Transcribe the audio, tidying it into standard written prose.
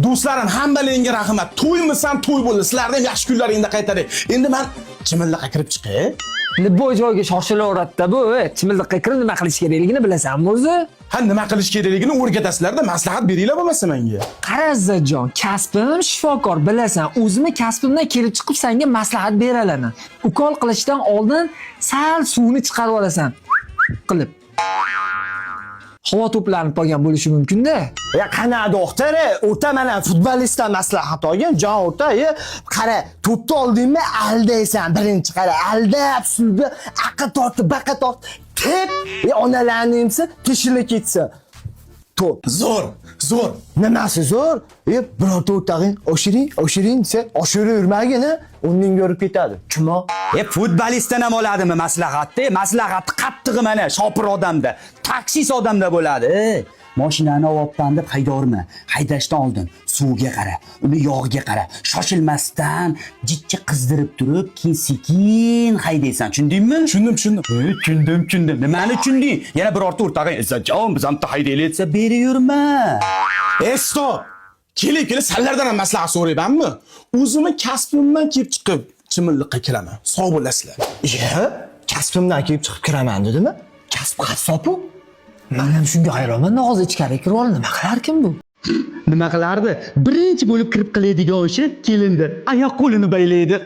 Do'stlarim, hammalaringga rahmat. To'ymisan, to'y bo'ldi. Sizlarning yaxshi kunlaringizda qaytaring. Endi men chimilliqqa kirib chiqay. Bu joyga shoshilaveradida bu. Chimildiqqa kirib nima qilish kerakligini bilasanmi o'zi? Ha, nima qilish kerakligini o'rgatasizlar-da, maslahat beringlar bo'lmasa menga. Qara Azizjon, kasbim shifokor, bilasan. O'zimni kasbimdan kelib chiqib senga maslahat beralaman. Ukol qilishdan oldin sal suvni chiqarib olasan. Qilib. Havo to'planib qolgan bo'lishi mumkin-da. Ya qana doktor, o'ta mana futbolistdan maslahat olgan, jon o'ta, qara, to'pni oldingmi, aldaysan. Birinchi qara, aldab, suvda aqa tortib, baqa tortib, tep, onalarningsi tishini ketsa. To'p. Zo'r. Nimasi zo'r? Birorta o'rtog'ing oshiring desa, oshiravermagin, undan ko'rib ketadi. Kimo? Futbolistdan ham oladimi maslahatda? Maslahat qattig'i mana shopir odamda, taksis odamda bo'ladi. Mashinani olibman deb haydorma. Haydashdan oldin suvga qara, uni yog'iga qara. Shoshilmasdan jikka qizdirib turib, keyin sekin haydaysan. Tushundingmi? Tushundim. Nimani tushunding? Yana birorta o'rtog'ing "Izzatjon, biz ham haydaylik" desa, beraverma. Stop. Kelib, sizlardan ham maslahat so'raymanmi? O'zimni kasbimdan kelib chiqib chimilliqqa kiraman. Sog' bo'lasizlar. Kasbimdan kelib chiqib kiraman dedimi? Kasb qassob-ku. Men ham shunga hayronman. Og'iz ichkari kirib oldi. Nima qilarkin bu? Nima qilardi? Birinchi bo'lib kirib qiladigan ishi kelindir. Oyoq qo'lini baylaydi.